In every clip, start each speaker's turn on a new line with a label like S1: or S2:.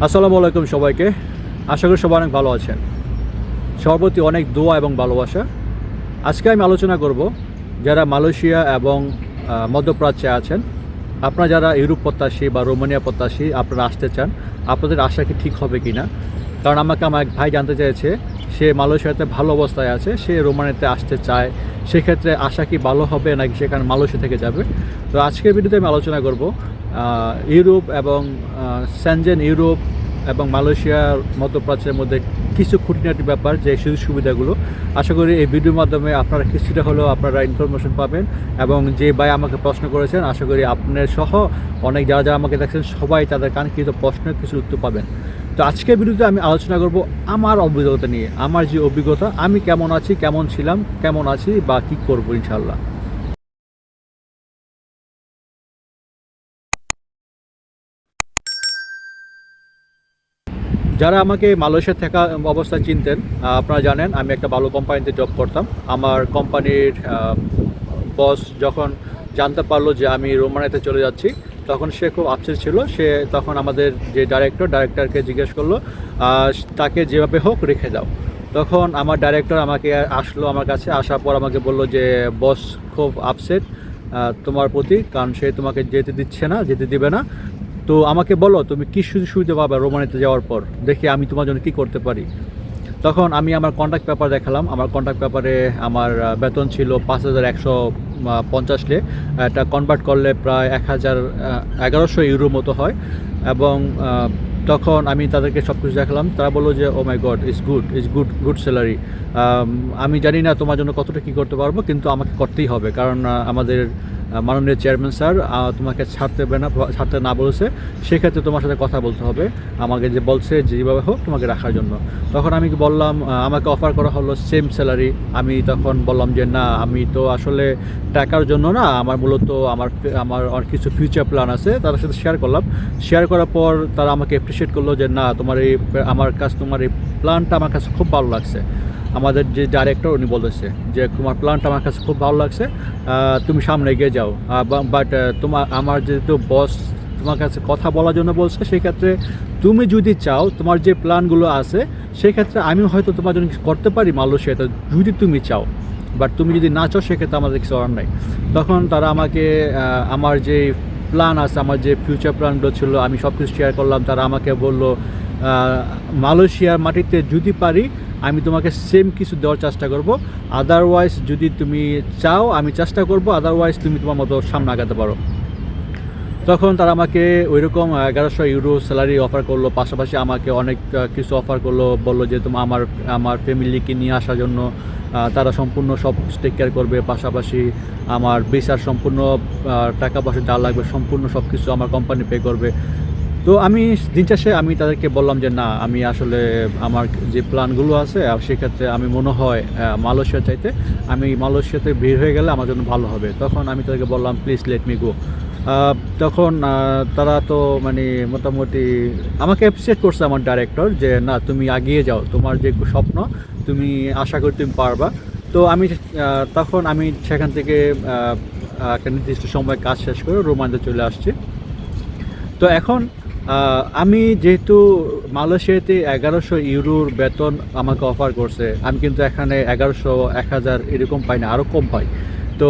S1: আসসালামু আলাইকুম সবাইকে। আশা করি সবাই অনেক ভালো আছেন। সবার প্রতি অনেক দোয়া এবং ভালোবাসা। আজকে আমি আলোচনা করব যারা মালয়েশিয়া এবং মধ্যপ্রাচ্যে আছেন, আপনারা যারা ইউরোপ প্রত্যাশী বা রোমানিয়া প্রত্যাশী আপনারা আসতে চান, আপনাদের আশা কি ঠিক হবে কি না? কারণ আমাকে আমার এক ভাই জানতে চেয়েছে, সে মালয়েশিয়াতে ভালো অবস্থায় আছে, সে রোমানিয়াতে আসতে চায়, সেক্ষেত্রে আশা কি ভালো হবে নাকি সেখানে মালয়েশিয়া থেকে যাবে। তো আজকের ভিডিওতে আমি আলোচনা করব ইউরোপ এবং সেনজেন ইউরোপ এবং মালয়েশিয়ার মধ্যপ্রাচ্যের মধ্যে কিছু খুঁটিনাটি ব্যাপার, যে সুযোগ সুবিধাগুলো। আশা করি এই ভিডিওর মাধ্যমে আপনারা কিছুটা হলেও আপনারা ইনফরমেশন পাবেন, এবং যে ভাই আমাকে প্রশ্ন করেছেন আশা করি আপনার সহ অনেক যারা যারা আমাকে দেখছেন সবাই তাদের কাঙ্ক্ষিত প্রশ্নের কিছু উত্তর পাবেন। তো আজকের ভিডিওতে আমি আলোচনা করব আমার অভিজ্ঞতা নিয়ে, আমার যে অভিজ্ঞতা, আমি কেমন আছি, কেমন ছিলাম, কেমন আছি বা কী করবো ইনশাল্লাহ। যারা আমাকে মালয়েশিয়া থাকা অবস্থায় চিনতেন, আপনারা জানেন আমি একটা ভালো কোম্পানিতে জব করতাম। আমার কোম্পানির বস যখন জানতে পারলো যে আমি রোমানিয়াতে চলে যাচ্ছি, তখন সে খুব আপসেট ছিল। সে তখন আমাদের যে ডাইরেক্টরকে জিজ্ঞেস করলো, তাকে যেভাবে হোক রেখে দাও। তখন আমার ডাইরেক্টর আমাকে আসলো, আমার কাছে আসার পর আমাকে বলল যে বস খুব আপসেট তোমার প্রতি, কারণ সে তোমাকে যেতে দিবে না। তো আমাকে বলো তুমি কী সুবিধা পাবে রোমানিতে যাওয়ার পর, দেখি আমি তোমার জন্য কী করতে পারি। তখন আমি আমার কন্ট্যাক্ট পেপার দেখালাম। আমার কন্ট্যাক্ট পেপারে আমার বেতন ছিল 5,150 লে। এটা কনভার্ট করলে প্রায় 1100 ইউরো মতো হয়। এবং তখন আমি তাদেরকে সব কিছু দেখালাম। তারা বললো যে ও মাই গড, গুড স্যালারি। আমি জানি না তোমার জন্য কতটা কী করতে পারবো, কিন্তু আমাকে করতেই হবে, কারণ আমাদের মাননীয় চেয়ারম্যান স্যার তোমাকে ছাড়তে না বলেছে, সেক্ষেত্রে তোমার সাথে কথা বলতে হবে। আমাকে যে বলছে যেভাবে হোক তোমাকে রাখার জন্য। তখন আমি বললাম, আমাকে অফার করা হলো সেম স্যালারি। আমি তখন বললাম যে না, আমি তো আসলে টাকার জন্য না, আমার মূলত আমার কিছু ফিউচার প্ল্যান আছে, তাদের সাথে শেয়ার করার পর তারা আমাকে অ্যাপ্রিসিয়েট করলো যে না, তোমার এই প্ল্যানটা আমার কাছে খুব ভালো লাগছে। আমাদের যে ডাইরেক্টর উনি বলেছে যে তোমার প্ল্যানটা আমার কাছে খুব ভালো লাগছে, তুমি সামনে এগিয়ে যাও। বাট আমার যেহেতু বস তোমার কাছে কথা বলার জন্য বলছে, সেক্ষেত্রে তুমি যদি চাও, তোমার যে প্ল্যানগুলো আছে সেক্ষেত্রে আমি হয়তো তোমার জন্য কিছু করতে পারি মালয়েশিয়াতে, যদি তুমি চাও। বাট তুমি যদি না চাও, সেক্ষেত্রে আমাদের কিছু করার নাই। তখন তারা আমাকে আমার যে প্ল্যান আছে, আমার যে ফিউচার প্ল্যানগুলো ছিল, আমি সব কিছু শেয়ার করলাম। তারা আমাকে বললো মালয়েশিয়ার মাটিতে যদি পারি আমি তোমাকে সেম কিছু দেওয়ার চেষ্টা করব, আদারওয়াইজ যদি তুমি চাও আমি চেষ্টা করব, আদারওয়াইজ তুমি তোমার মতো সামনে আগাতে পারো। তখন তারা আমাকে ওইরকম 1100 ইউরো স্যালারি অফার করলো, পাশাপাশি আমাকে অনেক কিছু অফার করলো। বললো যে তোমার আমার ফ্যামিলিকে নিয়ে আসার জন্য তারা সম্পূর্ণ সব টেক কেয়ার করবে, পাশাপাশি আমার ভিসার সম্পূর্ণ টাকা পয়সা যা লাগবে সম্পূর্ণ সব কিছু আমার কোম্পানি পে করবে। তো আমি দিন শেষে আমি তাদেরকে বললাম যে না, আমি আসলে আমার যে প্ল্যানগুলো আছে সেক্ষেত্রে আমি মনে হয় মালয়েশিয়া চাইতে আমি মালয়েশিয়াতে বের হয়ে গেলে আমার জন্য ভালো হবে। তখন আমি তাদেরকে বললাম প্লিজ লেট মি গো। তখন তারা তো মানে মোটামুটি আমাকে অ্যাপ্রিসিয়েট করছে আমার ডাইরেক্টর, যে না তুমি এগিয়ে যাও, তোমার যে স্বপ্ন তুমি আশা করি তুমি পারবা। তো তখন আমি সেখান থেকে একটা নির্দিষ্ট সময় কাজ শেষ করে রোমানিয়াতে চলে আসছি। তো এখন আমি যেহেতু মালয়েশিয়াতে 1100 ইউরোর বেতন আমাকে অফার করছে, আমি কিন্তু এখানে 1100 1000 এরকম পাই না, আরও কম পাই। তো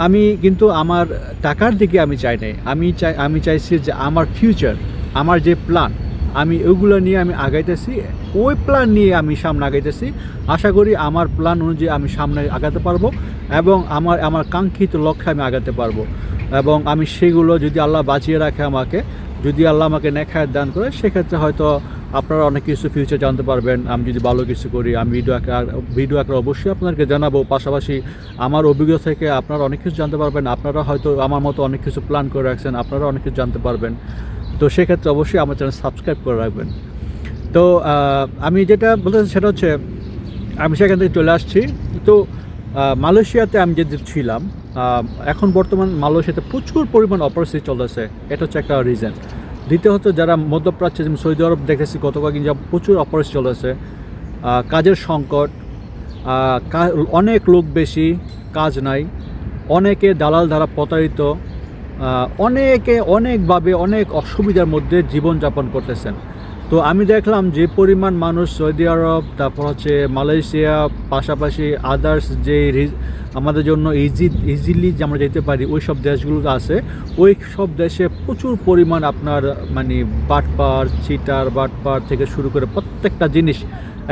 S1: আমি কিন্তু আমার টাকার দিকে আমি চাই নাই। আমি চাইছি যে আমার ফিউচার, আমার যে প্ল্যান, আমি ওইগুলো নিয়ে আমি আগাইতেছি, ওই প্ল্যান নিয়ে আমি সামনে আগাইতেছি। আশা করি আমার প্ল্যান অনুযায়ী আমি সামনে আগাতে পারবো, এবং আমার কাঙ্ক্ষিত লক্ষ্যে আমি আগাতে পারবো। এবং আমি সেগুলো যদি আল্লাহ বাঁচিয়ে রাখে আমাকে, যদি আল্লাহ আমাকে নেখায়েত দান করে, সেক্ষেত্রে হয়তো আপনারা অনেক কিছু ফিউচার জানতে পারবেন। আমি যদি ভালো কিছু করি, আমি ভিডিও আকারে অবশ্যই আপনাদেরকে জানাবো। পাশাপাশি আমার অভিজ্ঞতা থেকে আপনারা অনেক কিছু জানতে পারবেন। আপনারা হয়তো আমার মতো অনেক কিছু প্ল্যান করে রাখছেন, আপনারা অনেক কিছু জানতে পারবেন। তো সেক্ষেত্রে অবশ্যই আমার চ্যানেল সাবস্ক্রাইব করে রাখবেন। তো আমি যেটা বলতে চাই সেটা হচ্ছে, আমি সেখান থেকে চলে আসছি। তো মালয়েশিয়াতে আমি যে ছিলাম, এখন বর্তমান মালয়েশিয়াতে প্রচুর পরিমাণ অপরিস্থিতি চলতেছে, এটা হচ্ছে একটা রিজন। দ্বিতীয় হচ্ছে যারা মধ্যপ্রাচ্যে, যেমন সৌদি আরব দেখেছি গত কয়েকদিন যা প্রচুর অপরিস্থিতি চলতেছে, কাজের সংকট, অনেক লোক বেশি, কাজ নাই, অনেকে দালাল দ্বারা প্রতারিত, অনেকে অনেকভাবে অনেক অসুবিধার মধ্যে জীবনযাপন করতেছেন। তো আমি দেখলাম যে পরিমাণ মানুষ সৌদি আরব, তারপর হচ্ছে মালয়েশিয়া, পাশাপাশি আদার্স যে আমাদের জন্য ইজিলি যে আমরা যেতে পারি ওই সব দেশগুলো আছে, ওই সব দেশে প্রচুর পরিমাণ আপনার মানে বাটপার, চিটার বাটপার থেকে শুরু করে প্রত্যেকটা জিনিস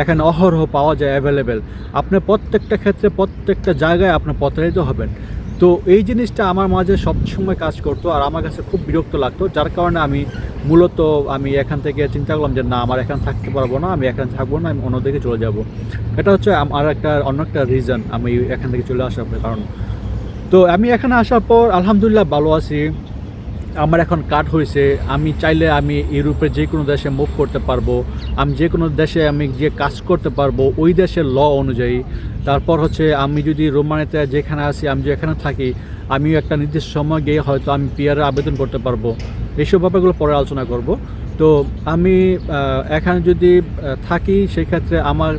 S1: এখানে অহরহ পাওয়া যায় অ্যাভেলেবেল। আপনি প্রত্যেকটা ক্ষেত্রে প্রত্যেকটা জায়গায় আপনার প্রতারিত হবেন। তো এই জিনিসটা আমার মাঝে সবসময় কাজ করতো আর আমার কাছে খুব বিরক্ত লাগতো, যার কারণে মূলত আমি এখান থেকে চিন্তা করলাম যে না, আমার এখানে থাকতে পারবো না, আমি এখানে থাকবো না, আমি অন্যদিকে চলে যাব। এটা হচ্ছে আমার অন্য একটা রিজন আমি এখান থেকে চলে আসার কারণ। তো আমি এখানে আসার পর আলহামদুলিল্লাহ ভালো আছি। আমার এখন কার্ড হয়েছে, আমি চাইলে আমি ইউরোপের যে কোনো দেশে মুভ করতে পারবো, আমি যে কোনো দেশে আমি গিয়ে কাজ করতে পারবো ওই দেশের ল অনুযায়ী। তারপর হচ্ছে আমি যদি রোমানিয়াতে যেখানে আছি, আমি যেখানে থাকি, আমিও একটা নির্দিষ্ট সময় গিয়ে হয়তো আমি পিআর আবেদন করতে পারবো। এইসব ব্যাপারগুলো পরে আলোচনা করব। তো আমি এখানে যদি থাকি সেক্ষেত্রে আমার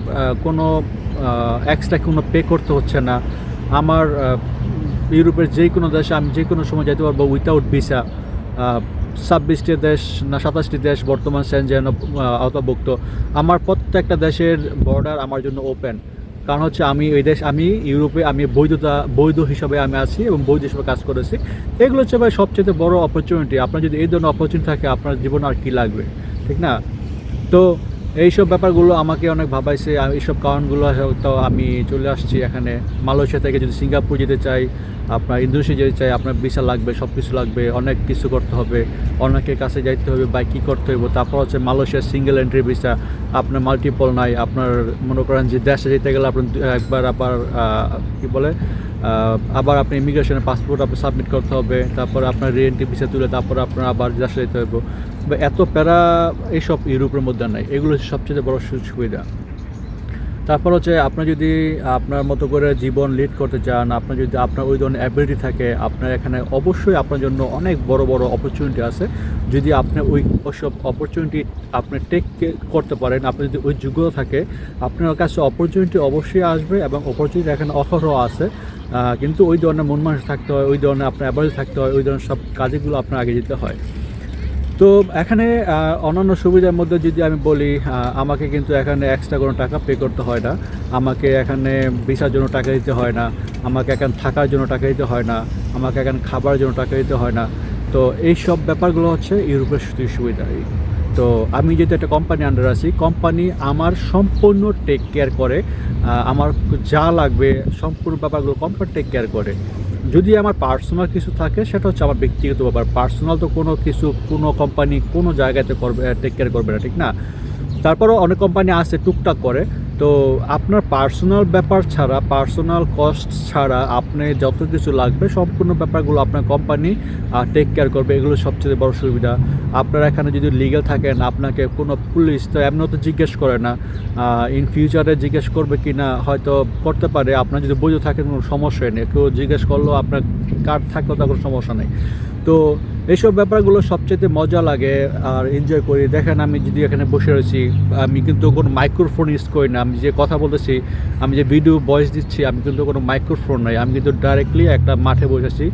S1: কোনো এক্সট্রা কোনো পে করতে হচ্ছে না। আমার ইউরোপের যে কোনো দেশে আমি যে কোনো সময় যেতে পারবো উইথাউট ভিসা। 26টি দেশ না 27টি দেশ বর্তমান সেনজেন আওতাভুক্ত। আমার প্রত্যেকটা দেশের বর্ডার আমার জন্য ওপেন। কারণ হচ্ছে আমি ইউরোপে আমি বৈধ হিসাবে আমি আছি এবং বৈধ হিসাবে কাজ করেছি। এগুলো হচ্ছে ভাই সবচেয়ে বড় অপরচুনিটি। আপনার যদি এই ধরনের অপরচুনিটি থাকে আপনার জীবন আর কি লাগবে, ঠিক না? তো এইসব ব্যাপারগুলো আমাকে অনেক ভাবাইছে। এইসব কারণগুলো হয়তো আমি চলে আসছি এখানে। মালয়েশিয়া থেকে যদি সিঙ্গাপুর যেতে চাই, আপনার ইন্দোনেশিয়া যেতে চাই, আপনার ভিসা লাগবে, সব কিছু লাগবে, অনেক কিছু করতে হবে, অনেকের কাছে যাইতে হবে বা কী করতে হবে। তারপর হচ্ছে মালয়েশিয়ার সিঙ্গেল এন্ট্রি ভিসা, আপনার মাল্টিপল নাই। আপনার মনে করেন যে দেশে যেতে গেলে আপনার একবার আবার কী বলে আবার আপনি ইমিগ্রেশনের পাসপোর্ট আপনি সাবমিট করতে হবে, তারপর আপনার রিএন্ট্রি ভিসা তুলে তারপর আপনার আবার দেশে যেতে হবে। এত প্যারা এইসব ইউরোপের মধ্যে নাই। এগুলো হচ্ছে সবচেয়ে বড় সুবিধা। তারপর হচ্ছে আপনি যদি আপনার মতো করে জীবন লিড করতে চান, আপনার ওই ধরনের অ্যাবিলিটি থাকে, আপনার এখানে অবশ্যই আপনার জন্য অনেক বড় বড় অপরচুনিটি আছে। যদি আপনি ওইসব অপরচুনিটি আপনি টেক করতে পারেন, আপনার যদি ওই যোগ্যতা থাকে, আপনার কাছে অপরচুনিটি অবশ্যই আসবে এবং অপরচুনিটি এখানে অহরহ আছে। কিন্তু ওই ধরনের মন মানুষ থাকতে হয়, ওই ধরনের আপনার অ্যাবিলিটি থাকতে হয়, ওই ধরনের সব কাজগুলো আপনার আগে যেতে হয়। তো এখানে অন্যান্য সুবিধার মধ্যে যদি আমি বলি, আমাকে কিন্তু এখানে এক্সট্রা কোনো টাকা পে করতে হয় না। আমাকে এখানে ভিসার জন্য টাকা দিতে হয় না, আমাকে এখানে থাকার জন্য টাকা দিতে হয় না, আমাকে এখানে খাবারের জন্য টাকা দিতে হয় না। তো এই সব ব্যাপারগুলো হচ্ছে ইউরোপের সুবিধা। তো আমি যেহেতু একটা কোম্পানি আন্ডার আছি, কোম্পানি আমার সম্পূর্ণ টেক কেয়ার করে। আমার যা লাগবে সম্পূর্ণ ব্যাপারগুলো কোম্পানি টেক কেয়ার করে। যদি আমার পার্সোনাল কিছু থাকে সেটা হচ্ছে আমার ব্যক্তিগত ব্যাপার। পার্সোনাল তো কোনো কোম্পানি কোনো জায়গাতে টেক কেয়ার করবে না, ঠিক না? তারপরও অনেক কোম্পানি আছে টুকটাক করে। তো আপনার পার্সোনাল ব্যাপার ছাড়া, পার্সোনাল কস্ট ছাড়া আপনি যত কিছু লাগবে সম্পূর্ণ ব্যাপারগুলো আপনার কোম্পানি টেক কেয়ার করবে। এগুলো সবচেয়ে বড় সুবিধা। আপনারা এখানে যদি লিগ্যাল থাকেন, আপনাকে কোনো পুলিশ তো এমন তো জিজ্ঞেস করে না। ইন ফিউচারে জিজ্ঞেস করবে কি না হয়তো করতে পারে। আপনার যদি বৈধ থাকেন কোনো সমস্যাই নেই, কেউ জিজ্ঞেস করলেও আপনার কার্ড থাকলেও তার কোনো সমস্যা নেই। তো এইসব ব্যাপারগুলো সবচেয়ে মজা লাগে আর এনজয় করি। দেখেন আমি যদি এখানে বসে রয়েছি, আমি কিন্তু কোনো মাইক্রোফোন ইউজ করি না। আমি যে কথা বলতেছি, আমি যে ভিডিও ভয়েস দিচ্ছি, আমি কিন্তু কোনো মাইক্রোফোন নাই। আমি কিন্তু ডাইরেক্টলি একটা মাঠে বসেছি।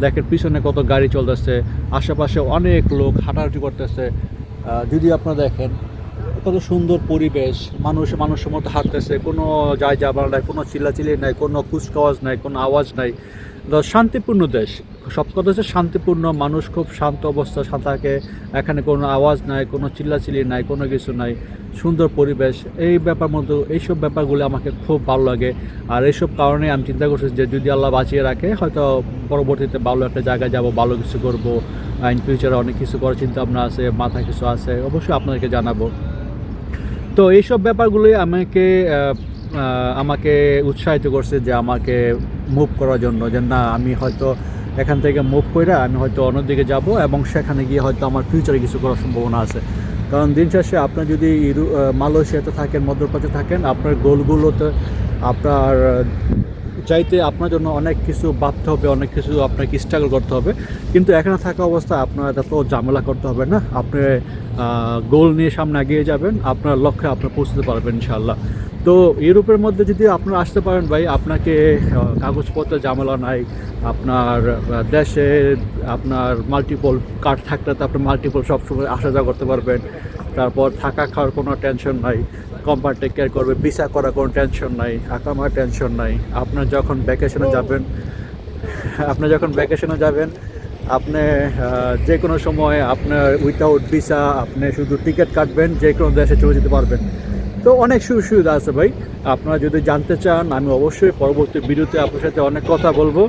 S1: দেখেন পিছনে কত গাড়ি চলতেছে, আশেপাশে অনেক লোক হাঁটাহাঁটি করতেছে। যদি আপনারা দেখেন কত সুন্দর পরিবেশ, মানুষের মতো হাঁটতেছে, কোনো যায় যাবার নাই, কোনো চিল্লাচিল্লি নাই, কোনো কুচকাওয়াজ নাই, কোনো আওয়াজ নাই। শান্তিপূর্ণ দেশ, সব কথা হচ্ছে শান্তিপূর্ণ। মানুষ খুব শান্ত অবস্থা থাকে, এখানে কোনো আওয়াজ নাই, কোনো চিল্লাচিল্লি নাই, কোনো কিছু নাই, সুন্দর পরিবেশ। এইসব ব্যাপারগুলো আমাকে খুব ভালো লাগে। আর এইসব কারণে আমি চিন্তা করছি যে যদি আল্লাহ বাঁচিয়ে রাখে হয়তো পরবর্তীতে ভালো একটা জায়গায় যাব, ভালো কিছু করবো। ইন ফিউচারে অনেক কিছু করার চিন্তা ভাবনা আছে, মাথায় কিছু আছে, অবশ্যই আপনাদেরকে জানাবো। তো এইসব ব্যাপারগুলোই আমাকে উৎসাহিত করছে যে আমাকে মুভ করার জন্য, যে না আমি হয়তো এখান থেকে মুভ করে আমি হয়তো অন্যদিকে যাব এবং সেখানে গিয়ে হয়তো আমার ফিউচারে কিছু করার সম্ভাবনা আছে। কারণ দিন শেষে আপনার যদি মালয়েশিয়াতে থাকেন, মধ্যপ্রাচ্যে থাকেন, আপনার গোলগুলোতে আপনার চাইতে আপনার জন্য অনেক কিছু ভাবতে হবে, অনেক কিছু আপনাকে স্ট্রাগল করতে হবে। কিন্তু এখানে থাকা অবস্থায় আপনার এত ঝামেলা করতে হবে না। আপনি গোল নিয়ে সামনে এগিয়ে যাবেন, আপনার লক্ষ্যে আপনি পৌঁছতে পারবেন ইনশাআল্লাহ। তো ইউরোপের মধ্যে যদি আপনারা আসতে পারেন ভাই, আপনাকে কাগজপত্রের ঝামেলা নাই। আপনার দেশে আপনার মাল্টিপল কার্ড থাকলে তো আপনি মাল্টিপল সবসময় আসা যাওয়া করতে পারবেন। তারপর থাকা খাওয়ার কোনো টেনশন নাই, কোম্পানি টেক কেয়ার করবে, ভিসা করার কোনো টেনশন নাই, আকামার টেনশন নাই। আপনার যখন ভ্যাকেশনে যাবেন আপনি যে কোনো সময় আপনার উইথাউট ভিসা আপনি শুধু টিকিট কাটবেন, যে কোনো দেশে চলে যেতে পারবেন। তো অনেক সুযোগ সুবিধা আছে ভাই। আপনারা যদি জানতে চান আমি অবশ্যই পরবর্তী ভিডিওতে আপনার সাথে অনেক কথা বলবো।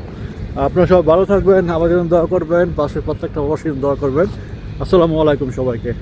S1: আপনারা সব ভালো থাকবেন, আমার জন্য দোয়া করবেন, পাশের প্রত্যেকটা অবশ্যই দোয়া করবেন। আসসালামু আলাইকুম সবাইকে।